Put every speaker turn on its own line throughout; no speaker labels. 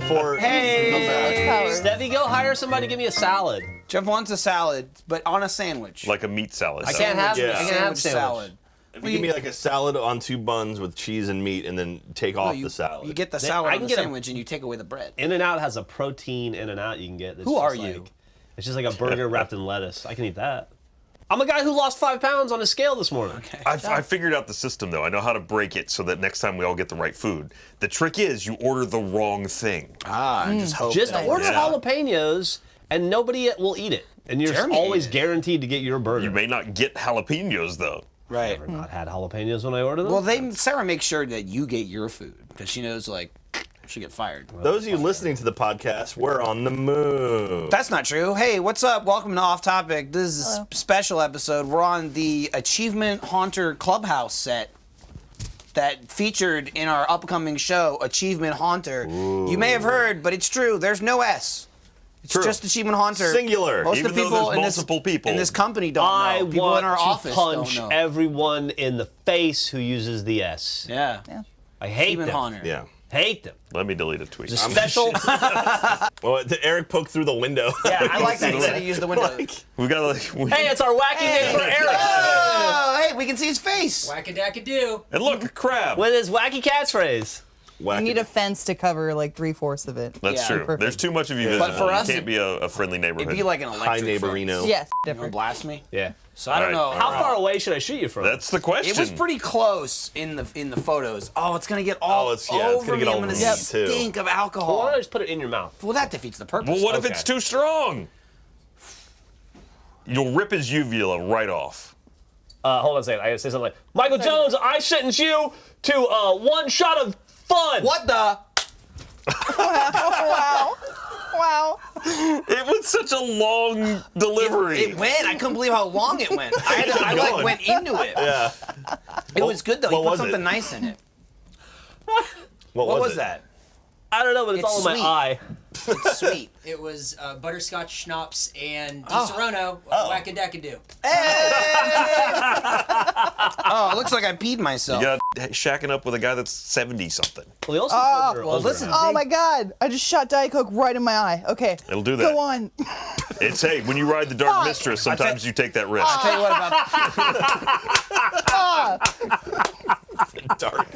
before.
Hey,
Steffi, go hire somebody to give me a salad.
Jeff wants a salad, but on a sandwich.
Like a meat salad.
I can't have
Yeah.
I can't have sandwich.
If you give me like a salad on 2 buns with cheese and meat, and then take off the salad.
You get the salad
I
on
can
the
get a-
sandwich, and you take away the bread.
In-N-Out has a protein In-N-Out you can get. That's
Who are
just
you?
like- It's just like a burger wrapped in lettuce. I can eat that. I'm a guy who lost 5 pounds on a scale this morning.
Okay.
I figured out the system, though. I know how to break it so that next time we all get the right food. The trick is you order the wrong thing.
I just hope.
Just
that
order
Yeah.
jalapenos, and nobody will eat it. And you're
Jeremy
always
ate it.
guaranteed to get your burger.
You may not get jalapenos, though.
Right.
I've not had jalapenos when I order them.
Well, Sarah makes sure that you get your food because she knows like she'll get fired.
Those of you listening to the podcast, we're on the move.
That's not true. Hey, what's up? Welcome to Off Topic. This is a special episode. We're on the Achievement Haunter Clubhouse set that featured in our upcoming show, Achievement Haunter.
Ooh.
You may have heard, but it's true. There's no S. It's
True.
just Achievement Haunter.
Singular.
Most
Even
of the
though
people
there's
in
multiple
this,
people.
in this company don't
I
know. People
want
in our
to
office
punch
don't know.
everyone in the face who uses the S.
Yeah.
I hate
Achievement
them.
Haunter.
Yeah.
Hate them.
Let me delete a tweet.
It's a special.
Well, Eric poked through the window.
Yeah, I like that. He said he used the window.
We got
Hey, it's our wacky neighbor Eric
Oh, hey, we can see his face.
Whack-a-dack-a-do.
and look, a crab.
with his wacky catchphrase.
Whack
You need
it.
a fence to cover like 3/4 of it.
That's
Yeah,
true.
perfect.
There's too much of you
Yeah.
visiting.
But for us,
you can't be a friendly neighborhood.
It'd be like an electric
High
fence.
neighborino.
Yes,
You gonna
different.
blast me?
Yeah.
So I don't know.
Alright.
How far away should I shoot you from?
That's the question.
It was pretty close in the photos. Oh, it's gonna get all
it's
over
gonna get
me.
all
I'm gonna
over me, too.
stink of
Why
alcohol.
don't I just put it in your mouth?
Well, that defeats the purpose.
Well, what if
Okay.
it's too strong? You'll rip his uvula right off.
Hold on a second. I gotta say something like, Michael Jones, I sentence you to 1 shot of fun.
What the?
Wow. Wow.
It was such a long delivery.
It went. I couldn't believe how long it went. I like
going.
went into it.
Yeah.
It was good though.
what
You put
was
something
it?
nice in it.
What
What was
it?
that?
I don't know, but it's
It's
all in my
sweet.
eye.
It's sweet.
It was butterscotch schnapps and
Oh.
Di-Serrano. Whack-a-dack-a-do.
Oh, it looks like I peed myself.
You got shacking up with a guy that's 70 something.
Well, he also
Oh,
put your
well,
older
listen.
half.
Oh my God! I just shot Diet Coke right in my eye. Okay.
It'll do that.
Go on.
It's, hey, when you ride the Dark
Fuck.
Mistress, sometimes you take that risk.
I'll tell you what about
Dark.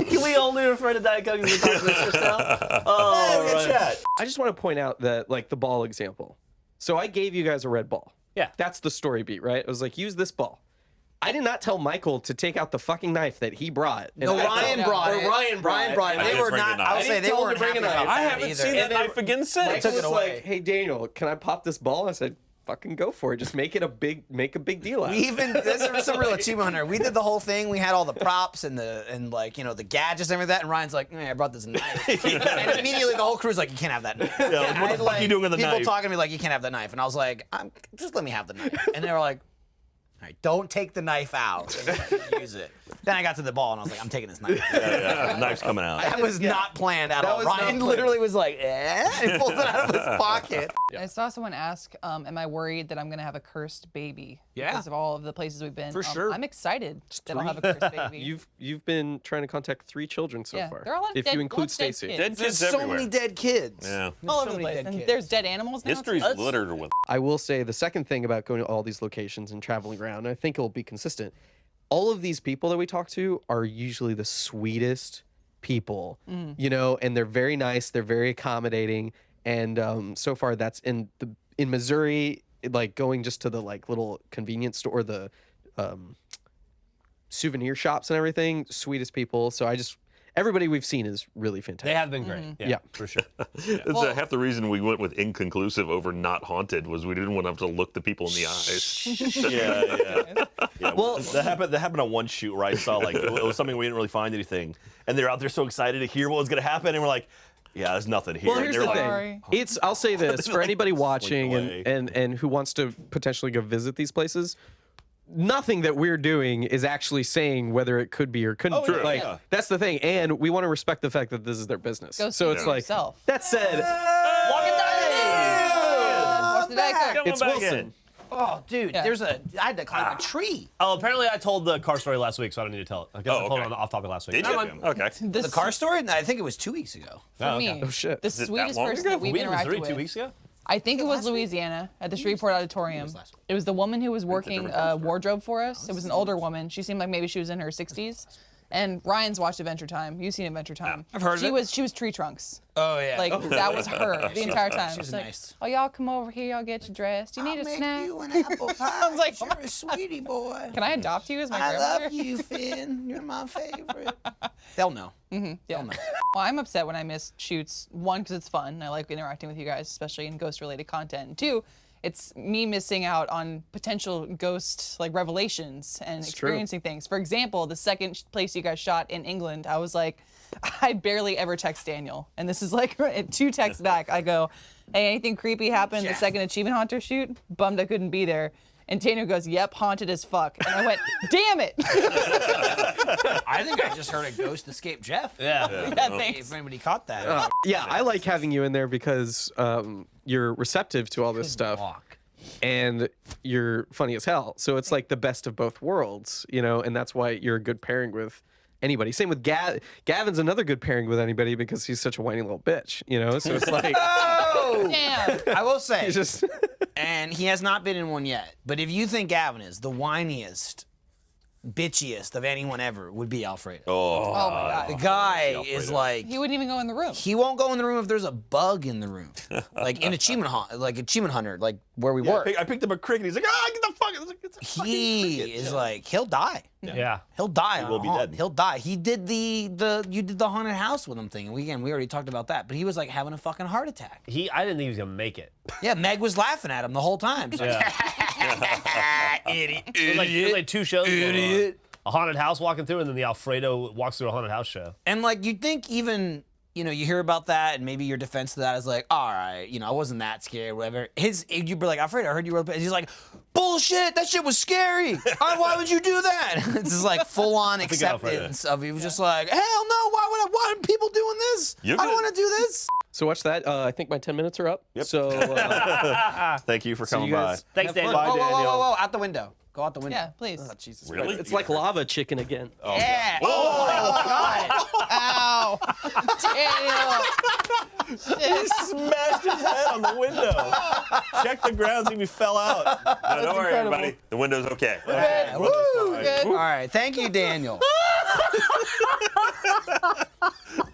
Can we only refer to Diet Coke as the Dark Mistress now? Oh, right.
I just want to point out that, like, the ball example. So I gave you guys a red ball.
Yeah.
That's the story beat, right? I was like, use this ball. I did not tell Michael to take out the fucking knife that he brought. And
No,
I
Ryan
told-
brought
or
it.
Ryan brought it.
I
They
did
were
bring the
not.
knife.
I'll
I
say
didn't
they
tell them
weren't
to bring
happy
a knife.
about
I
that
haven't
either.
seen that knife again since.
Michael was
away.
like, hey, Daniel, can I pop this ball? I said, fucking go for it. Just make a big deal out of
We
it.
even this is a real achievement hunter. We did the whole thing. We had all the props and like the gadgets and everything like that. And Ryan's like, I brought this knife. And immediately the whole crew's like, you can't have that knife.
Yeah, what the fuck are you doing with the
people
knife?
talking to me like, you can't have the knife. And I was like, just let me have the knife. And they were like, all right, don't take the knife out and use it. Then I got to the ball and I was like, I'm taking this knife.
Yeah, knife's coming out.
That was not planned at all.
was not
Ryan
planned.
literally was like, and pulled it out of his pocket.
I saw someone ask, am I worried that I'm going to have a cursed baby?
Yeah.
Because of all of the places we've been.
For sure.
I'm excited that I'll have a cursed baby.
You've been trying to contact 3 children so
Yeah,
far.
there are a lot of
if
dead-
you include
lots of dead
Stacy.
kids.
Dead
There's
kids
so
everywhere.
many dead kids.
Yeah.
all over
so
the
many
place.
dead
And
kids.
there's dead animals now.
History's
too.
littered with.
I will say the second thing about going to all these locations and traveling around, and I think it'll be consistent. All of these people that we talk to are usually the sweetest people, and they're very nice, they're very accommodating, and so far that's in Missouri, like going just to the like little convenience store, the souvenir shops and everything, sweetest people. So everybody we've seen is really fantastic.
They have been great.
Yeah.
for sure.
That's half the reason we went with inconclusive over not haunted was we didn't want to have to look the people in the eyes.
Yeah. Well, that happened on one shoot where I saw like it was something we didn't really find anything, and they're out there so excited to hear what was gonna happen, and we're like, yeah, there's nothing here.
Well,
And
here's
they're
the
like,
Sorry.
thing. I'll say this for anybody watching
away.
and who wants to potentially go visit these places. Nothing that we're doing is actually saying whether it could be or couldn't.
Oh, yeah,
like
yeah.
that's the thing, and we want to respect the fact that this is their business.
Go
so
see
it's
for
like
yourself.
that said,
Watch the Diet Coke.
it's
back
Wilson.
in.
Oh, dude,
Yeah.
I had to climb a tree.
Oh, apparently I told the car story last week, so I don't need to tell it. I guess I told it on the off topic last week.
Did
Never
you?
mind.
Okay.
The car story? I think it was 2 weeks ago.
For
Oh,
me,
okay.
Oh, shit.
the
Is it that
sweetest
long
person
ago?
that we've
We in
interacted
Missouri
with.
2 weeks ago?
I think it was Louisiana at the Shreveport Auditorium. It was the woman who was working wardrobe for us. It was an older woman. She seemed like maybe she was in her 60s. And Ryan's watched Adventure Time. You've seen Adventure Time.
I've heard of it.
She was tree trunks.
Oh, yeah.
Like that was her the entire time.
She's
She's like,
nice.
oh, y'all come over here. Y'all get you dressed. You need a snack.
an apple pie.
I was like,
You're a sweetie boy.
Can I adopt you as my
I
grandmother?
love you, Finn. You're my favorite. They'll know.
Yeah. Well, I'm upset when I miss shoots. One, because it's fun. I like interacting with you guys, especially in ghost-related content. And two, it's me missing out on potential ghost like revelations and experiencing things. For example, the second place you guys shot in England, I was like, I barely ever text Daniel, and this is like 2 texts back. I go, hey, anything creepy happened the second Achievement Hunter shoot? Bummed I couldn't be there. And Daniel goes, yep, haunted as fuck. And I went, damn it.
I think I just heard a ghost escape Jeff.
Yeah.
Yeah, thanks.
If anybody caught that.
Yeah, I like having you in there because you're receptive to all this stuff. And you're funny as hell. So it's like the best of both worlds, you know, and that's why you're a good pairing with anybody. Same with Gavin's another good pairing with anybody because he's such a whiny little bitch, you know? So it's like,
Damn.
I will say,
he's just,
and he has not been in one yet, but if you think Gavin is the whiniest, bitchiest of anyone ever, would be Alfredo.
Oh my
The
god.
guy is like,
He wouldn't even go in the room.
he won't go in the room if there's a bug in the room. Like in Achievement Hunter, like where we were.
I picked up a cricket. He's like, ah, get the fuck. It's a fucking
He
cricket."
is like, he'll die.
Yeah.
He'll die.
will be dead.
He'll die. He did you did the haunted house with him thing. We already talked about that. But he was like having a fucking heart attack.
I didn't think he was gonna make it.
Yeah, Meg was laughing at him the whole time. She's like,
Yeah.
idiot,
It was like 2 shows. going on.
idiot.
A haunted house walking through, and then the Alfredo walks through a haunted house show.
And like you'd think even, you know, you hear about that and maybe your defense to that is like, all right, you know, I wasn't that scared, whatever. You'd be like, Alfredo, I heard you were, and he's like, bullshit, that shit was scary. Why would you do that? It's just like full on acceptance of he was just like, hell no, why are people doing this?
You're
I don't
good.
want to do this.
so watch that. I think my 10 minutes are up.
Yep.
So
Thank you for
so
coming
you guys
Thanks,
have
Daniel.
fun.
Bye, Daniel.
Whoa, out the window. Go out the window.
Yeah, please.
Oh, Jesus
Really?
Christ. It's like lava chicken again.
Yeah.
Ow. Daniel. Shit.
Smashed his head on the window. Check the ground, see if he fell out.
No, don't worry,
incredible.
everybody. The window's okay.
Woo!
Good.
All right, thank you, Daniel.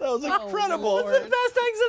That was incredible.
Lord.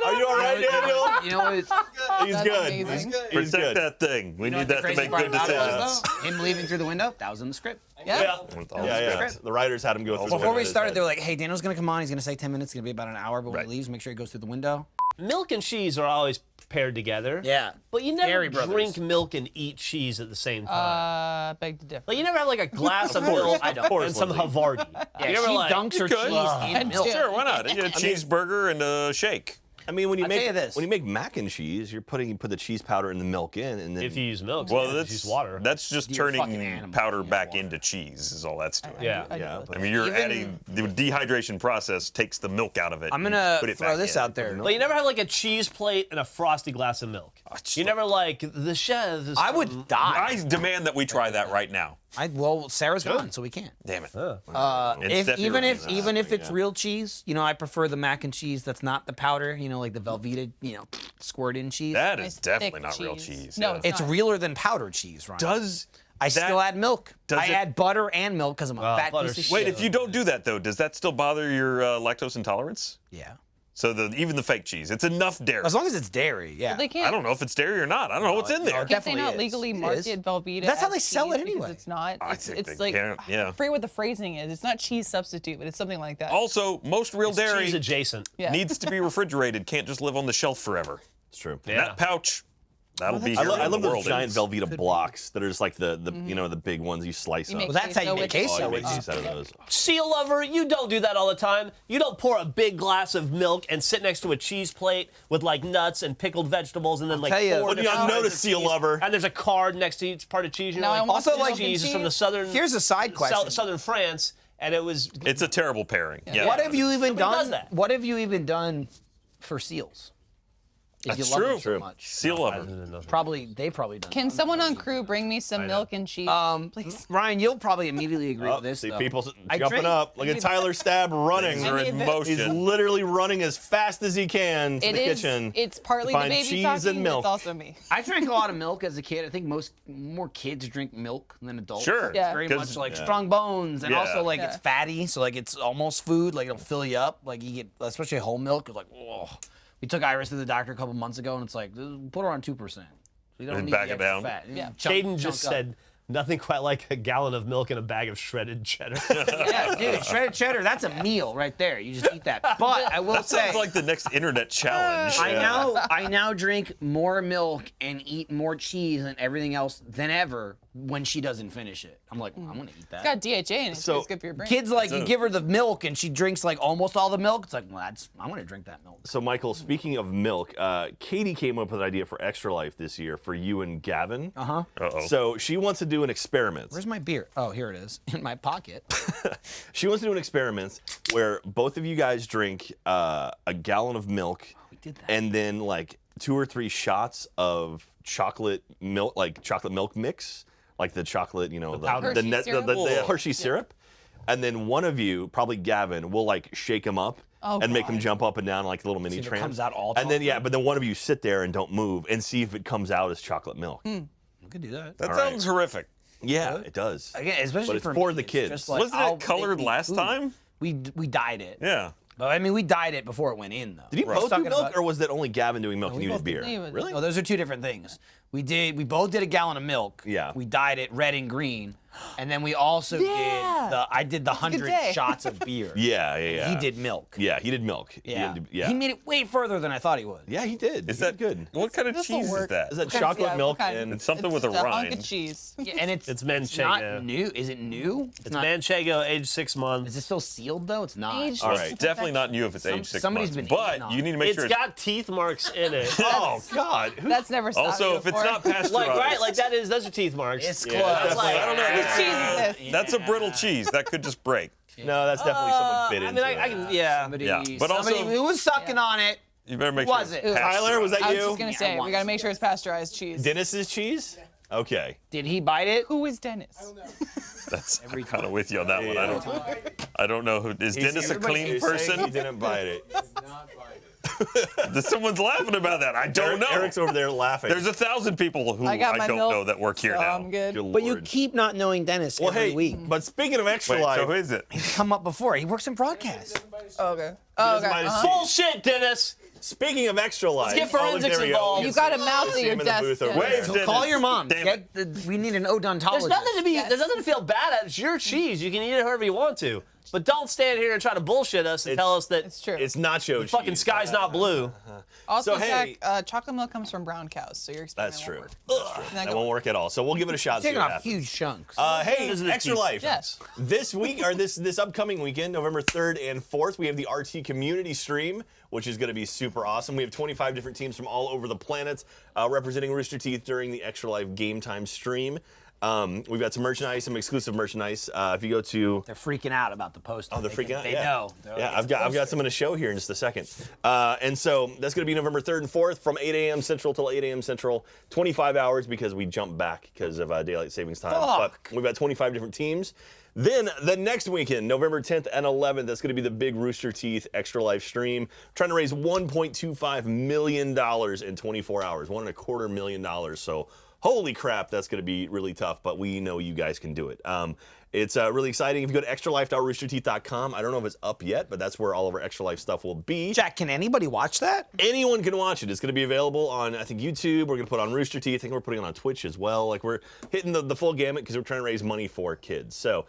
Are you all right, Daniel?
You know what?
He's
That's
good.
amazing.
He's
Protect
good.
that thing. We need that to
Crazy
make
part
good
about it was,
decisions.
though, him leaving through the window, that was in the script.
Yeah.
Yeah. The writers had him go through.
Before we
the
started, they were like, hey, Daniel's going to come on. He's going to say 10 minutes. It's going to be about an hour, but when
Right.
he leaves, make sure he goes through the window.
Milk and cheese are always paired together.
Yeah.
But you never
Dairy Brothers.
drink milk and eat cheese at the same time.
Beg to differ.
Like you never have like a glass of
course.
milk
I don't. Of course,
and some
Lindsay.
Havarti.
Yeah,
you
she
ever like,
dunks her
could.
cheese in milk.
Sure, why not? You get a cheeseburger and a shake.
I mean, when you
I'll tell you
make
this.
when you make mac and cheese, you put the cheese powder and the milk in, and then
if you use milk,
Well,
yeah,
that's
use water.
That's just
You're a fucking
turning
animal.
powder
Yeah,
back
water.
into cheese. Is all that's doing.
yeah.
yeah.
I mean, you're
Even-
adding the dehydration process takes the milk out of it.
I'm
and
going to
put it
throw
back
this
in.
out there.
But you never have like a cheese plate and a frosty glass of milk. You never like the chef. Is
I would die.
I demand that we try that right now.
Well, Sarah's gone, so we can't.
Damn it.
If,
Steffi
even if
refuses.
even if it's real cheese, you know, I prefer the mac and cheese that's not the powder, you know, like the Velveeta, you know, squirt in cheese.
That
Nice
is definitely
thick
not real
cheese.
cheese.
No,
yeah.
It's
not.
realer than powdered cheese, Ryan.
Does
I
that-
still add milk.
does
I
it-
add butter and milk because I'm a fat
butter's
piece of shit.
Wait, if you don't do that though, does that still bother your lactose intolerance?
Yeah.
So even the fake cheese, it's enough dairy.
As long as it's dairy, yeah.
They can't.
I don't know if it's dairy or not. I don't know what's in there.
no,
Can't they
definitely
not
is.
legally
It
market
is.
Velveeta?
That's how
as
they sell it
cheese because
anyway.
It's not.
I
It's,
think
it's
they
like
can, yeah.
I forget what the phrasing is. It's not cheese substitute, but it's something like that.
Also, most real dairy
cheese adjacent.
Yeah.
needs to be refrigerated. Can't just live on the shelf forever.
it's true.
Yeah.
That pouch, that'll be
I,
here
I
when
love
the
those
world
giant
ends.
Velveeta blocks that are just like the you know the big ones you slice
You
up.
make
Well, that's how you
queso
make
with it.
Oh,
queso.
you make
is-
juice out of those.
Seal lover, you don't do that all the time. You don't pour a big glass of milk and sit next to a cheese plate with like nuts and pickled vegetables and then like
tell you-
four
Well,
you
different
don't
kinds
notice
of
seal
cheese.
lover.
And there's a card next to each part of cheese. You're
Now I
like,
want
Also,
some
like,
milk and
cheese is from the
cheese.
southern.
Here's a side question.
Southern France, and it was.
It's a terrible pairing. Yeah.
What have you even
Nobody does
done?
that.
What have you even done for seals? If
That's
you love them
true.
so much.
Seal lover.
They've probably done.
Can someone on crew bring me some milk and cheese, please?
Ryan, you'll probably immediately agree
Oh,
with this.
see
though.
people
I
jumping
drink-
up. Look at Tyler Stab running.
Things are in
need this.
He's
motion.
literally running as fast as he can to
It
the
is.
kitchen.
It's partly
to
the
find
baby
cheese
talking.
and milk.
It's also me.
I drank a lot of milk as a kid. I think more kids drink milk than adults.
Sure.
Yeah.
It's very
'Cause-
much like strong bones, and
Yeah.
also like
Yeah.
it's fatty, so like it's almost food. Like it'll fill you up. Like you get, especially whole milk. It's like, whoa. We took Iris to the doctor a couple months ago, and it's like, put her on 2%. So you don't
And
need
back
the
it
extra
down.
fat.
Yeah.
Caden just
up.
said nothing quite like a gallon of milk and a bag of shredded cheddar.
Yeah, dude, shredded cheddar, that's a meal right there. You just eat that. But I will
That
say,
sounds like the next internet challenge.
I now drink more milk and eat more cheese and everything else than ever when she doesn't finish it. I'm like, I'm gonna eat that.
It's got DHA in it, so
So,
it's good for your brain.
Kids like you give her the milk and she drinks like almost all the milk. It's like, well, I'm gonna drink that milk.
So, Michael, speaking of milk, Katie came up with an idea for Extra Life this year for you and Gavin.
Uh-oh.
So she wants to do an experiment.
Where's my beer? Oh, here it is in my pocket.
She wants to do an experiment where both of you guys drink a gallon of milk
We did that.
and then like 2 or 3 shots of chocolate milk, like chocolate milk mix, like the chocolate, you know, the
powder.
the,
Hershey syrup?
the Hershey syrup. And then one of you, probably Gavin, will like shake him up
Oh,
and make him
God.
jump up and down like a little mini
if it
tramp.
comes out all
And then
chocolate?
but then one of you sit there and don't move and see if it comes out as chocolate milk.
We could do that.
That
All
sounds horrific.
Yeah, it does.
Again, especially
But it's
for
for
me,
the
it's
kids.
just like,
Wasn't
I'll
it colored
make me
last
food.
time?
We dyed it.
Yeah.
But I mean, we dyed it before it went in, though.
Did you
We're
both do
talking
milk,
about-
or was that only Gavin doing milk and you did beer?
He was-
Really?
No, those are two different things. We both did a gallon of milk.
Yeah.
We dyed it red and green, and then we also I did the
a good
100
day.
shots of beer.
Yeah.
He did milk.
Yeah, he did milk.
Yeah.
Yeah.
He made it way further than I thought he would.
Yeah, he did.
Is
He
that
did good?
What kind of
This'll
cheese is
work.
that?
Is that
What kind-
chocolate
yeah,
milk
what kind?
and
It's something with a
It's a hunk
rind.
of cheese.
Yeah, and it's
Manchego.
not new. Is it new?
It's
not.
Manchego, aged 6 months.
Is it still sealed though? It's not.
Aged
All
Well,
right.
it's definitely not new if it's aged 6
somebody's
months.
been
But
eating on
you
it.
need to make
It's
sure
got teeth marks in it.
Oh God!
That's never stopped
also
me
if it's
before.
not pasteurized.
Like, right? Like, those are teeth marks.
It's
Yeah,
close.
that's
like-
I don't know.
Whose cheese is this?
That's a brittle cheese. That could just break.
No, that's definitely someone bit
I
into
mean, I
it.
can, yeah.
Somebody,
But also-
somebody who was sucking on it.
You better make
Who
sure
was
it's
it?
Tyler, was that
I was
you?
just gonna say we gotta make sure it's pasteurized cheese.
Dennis's cheese? Okay.
Did he bite it?
Who is Dennis?
That's I'm kind of with you on that one. I don't know who is Dennis a clean
He's saying
person?
He didn't bite it.
Someone's laughing about that. I don't know.
Eric's over there laughing.
There's 1,000 people who
I got my
don't
milk,
know that work here
so
now.
I'm good.
Good
But you
Lord.
keep not knowing Dennis
Well,
every
hey,
week.
but speaking of Extra
Wait,
Life,
so who is it?
He's come up before. He works in broadcast.
Oh, okay. Oh, okay.
might have
Uh-huh.
seen-
Bullshit, Dennis.
speaking of Extra Life,
get
oh, look,
forensics
there we go.
involved.
You got a mouse
See
at your
him in the
desk.
booth over
Dennis.
there.
Wave, Dennis.
Call your mom.
Damn it.
We need an odontologist.
There's nothing to be.
Yes.
There's nothing to feel bad at. It's your cheese. You can eat it however you want to. But don't stand here and try to bullshit us and tell us that
It's true.
It's nacho cheese.
fucking sky's not blue.
Also,
So, hey-
Zach, chocolate milk comes from brown cows, so your experiment
That's
won't
true.
work.
Ugh,
Isn't that
that
good?
won't work at all. So we'll give it a shot. See
Taking
what
off
happens.
huge chunks.
Hey,
Those are the
Extra
teeth.
Life.
Yes.
This week, or this upcoming weekend, November 3rd and 4th, we have the RT community stream, which is going to be super awesome. We have 25 different teams from all over the planet representing Rooster Teeth during the Extra Life game time stream. We've got some merchandise, some exclusive merchandise. If you go to
They're freaking out about the poster.
Oh, they're freaking out.
They
yeah.
know. They're
Yeah,
like,
I've got some in a show here in just a second. And so that's going to be November 3rd and 4th from 8 a.m. Central till 8 a.m. Central. 25 hours because we jumped back because of daylight savings time. But we've got 25 different teams. Then the next weekend, November 10th and 11th, that's going to be the big Rooster Teeth Extra Life stream. Trying to raise $1.25 million in 24 hours. $1.25 million. So holy crap, that's going to be really tough, but we know you guys can do it. It's really exciting. If you go to extralife.roosterteeth.com, I don't know if it's up yet, but that's where all of our Extra Life stuff will be.
Jack, can anybody watch that?
Anyone can watch it. It's going to be available on, I think, YouTube. We're going to put it on Rooster Teeth. I think we're putting it on Twitch as well. Like, we're hitting the full gamut because we're trying to raise money for kids. So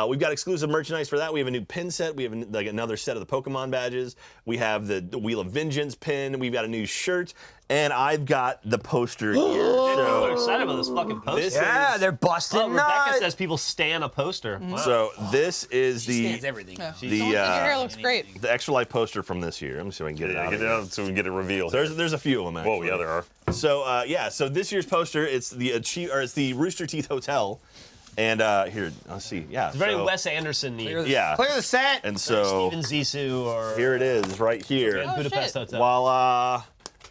we've got exclusive merchandise for that. We have a new pin set. We have like another set of the Pokemon badges. We have the Wheel of Vengeance pin. We've got a new shirt. And I've got the poster here.
I'm
So
excited about this fucking poster.
this
Yeah,
is,
they're busting
Oh, Rebecca
nuts.
says people stan a poster. Wow.
so this is
Stands
the
everything.
Yeah.
the
Your hair looks great.
the Extra Life poster from this year. I'm just going to get it
Yeah,
out.
get
of
it
here.
out so we can get it revealed.
There's a few of them actually.
Whoa, yeah, there are.
So so this year's poster, it's the Rooster Teeth Hotel, and here, let's see, yeah,
It's very
so,
Wes Anderson-y.
yeah,
Clear the set.
and so
Steven Zissou or
here it is, right here.
Oh,
Budapest
shit.
Hotel.
Voila,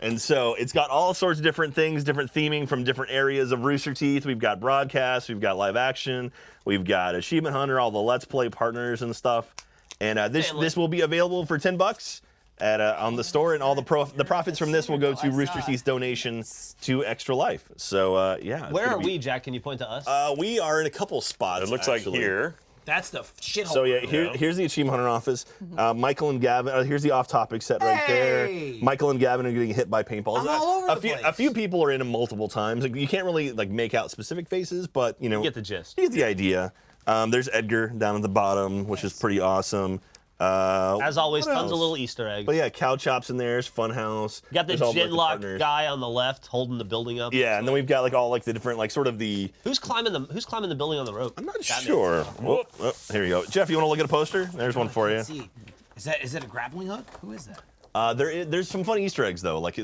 And so it's got all sorts of different things, different theming from different areas of Rooster Teeth. We've got broadcast, we've got live action, we've got Achievement Hunter, all the Let's Play partners and stuff. And this will be available for $10 at on the store, and all the profits from this will go to Rooster Teeth's donation to Extra Life. So yeah.
Where are we, Jack? Can you point to us?
We are in a couple spots.
It looks
actually.
like here.
That's the shithole.
So yeah, here's the Achievement Hunter office. Michael and Gavin. Here's the off-topic set right there. Michael and Gavin are getting hit by paintballs.
I'm all over the place.
A few people are in them multiple times. Like, you can't really like make out specific faces, but you know,
You get the gist.
You get the idea. There's Edgar down at the bottom, which is pretty awesome.
As always,
what
tons
else?
of little Easter eggs.
But yeah, Cow Chops in there. Funhouse.
You got the
There's all
Gin Lock
partners.
guy on the left holding the building up.
Yeah, and then we've got like all like the different like sort of the.
Who's climbing the building on the rope?
I'm not sure. Oh, here you go, Jeff. You want to look at a poster? There's one for you.
Let's see. Is it a grappling hook? Who is that?
There's some funny Easter eggs though, like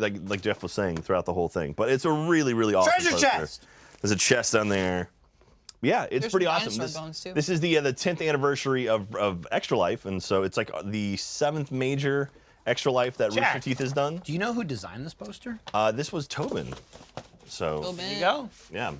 Jeff was saying throughout the whole thing. But it's a really awesome
Treasure
poster.
chest!
There's a chest on there. Yeah, it's
There's
pretty
some
awesome.
dinosaur bones, too.
This is the 10th anniversary of Extra Life, and so it's like the 7th major Extra Life that
Jack.
Rooster Teeth has done.
Do you know who designed this poster?
This was Tobin. So
There you go.
yeah,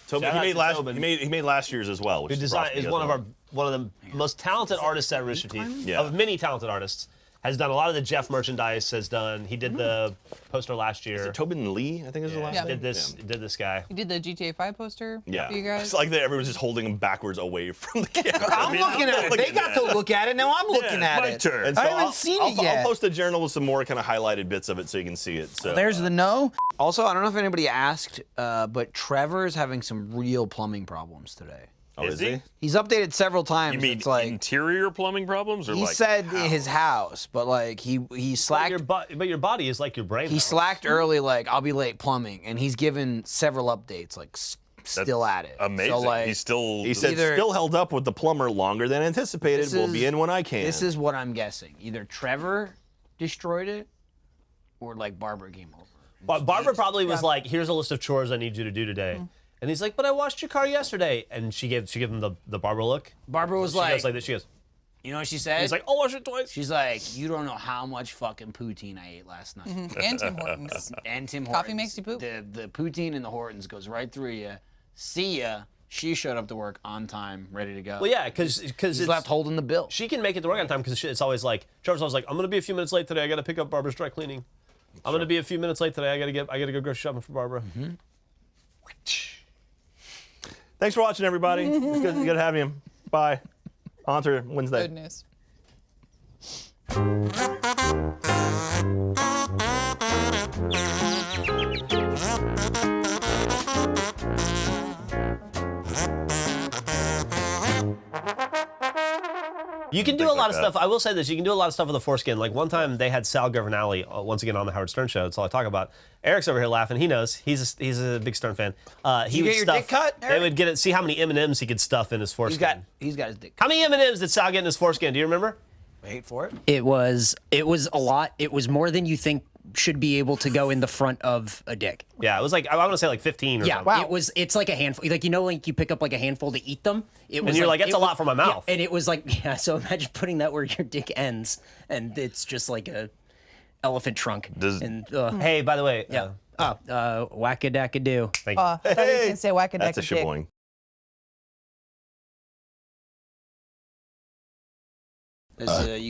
Tobin.
Shout
He
out
made
to
last.
Tobin.
He made last year's as well. Which
Who design is one of the most talented artists at Rooster Teeth.
Yeah.
Of many talented artists. Has done a lot of the Jeff merchandise. Has done. He did the poster last year.
Tobin Lee, I think is the last
Yeah.
name.
Did this guy.
You did the GTA 5 poster
Yeah,
for you guys.
it's like that. Everyone's just holding him backwards away from the camera.
I'm looking at it. They got to look at it. Now I'm looking at
my
it.
turn.
And so
I haven't seen it yet.
I'll post a journal with some more kind of highlighted bits of it so you can see it. So
There's the no. Also, I don't know if anybody asked, but Trevor is having some real plumbing problems today.
Oh,
Is he?
He's updated several times.
You mean
it's like
interior plumbing problems, or
he
like
said
house?
his house, but like he
But
slacked.
your body is like your brain.
He slacked early, like I'll be late plumbing, and he's given several updates, like still at it.
Amazing.
So, like,
He's still.
he said
either-
still held up with the plumber longer than anticipated.
This
We'll
is-
be in when I can.
This is what I'm guessing. Either Trevor destroyed it, or like Barbara came over.
But Barbara probably was like, "Here's a list of chores I need you to do today," and he's like, "But I washed your car yesterday," and she gave him the Barbara look.
Barbara was
She
like,
goes like this. She goes,
you know what she said?
"He's like, I'll wash it twice."
She's like, you don't know how much fucking poutine I ate last night.
And Tim Hortons.
And Tim Hortons.
Coffee makes you poop.
The poutine and the Hortons goes right through you. See ya. She showed up to work on time, ready to go.
Well, yeah, because
He's left holding the bill.
she can make it to work on time because it's always like Trevor's always like, "I'm gonna be a few minutes late today. I gotta pick up Barbara's dry cleaning. I'm gonna be a few minutes late today. I gotta go grocery shopping for Barbara."
Thanks for watching, everybody. It's good to have you. Bye. Haunter Wednesday.
Good news.
You can do a
Things
lot
like
of
that.
stuff. I will say this: you can do a lot of stuff with a foreskin. Like one time, they had Sal Governale once again on the Howard Stern show. That's all I talk about. Eric's over here laughing. He knows. He's a big Stern fan. He
You
would
get your
stuff,
dick cut,
They
Eric?
would get it. See how many M&Ms he could stuff in his foreskin.
He's got his dick.
How many M&Ms did Sal get in his foreskin? Do you remember?
Wait for it.
It was a lot. It was more than you think should be able to go in the front of a dick.
Yeah, it was like I want to say like 15 or
Yeah,
something.
it's like a handful. Like like you pick up like a handful to eat them. It was
you're like, that's
it
a lot
was-
for my mouth.
Yeah, and it was like, yeah. So imagine putting that where your dick ends, and it's just like a elephant trunk.
Does-
And
Hey, by the way,
yeah. Whack-a-dack-a-do.
thank you.
I thought you were gonna say whack a
That's a
dick.
shibboing.
You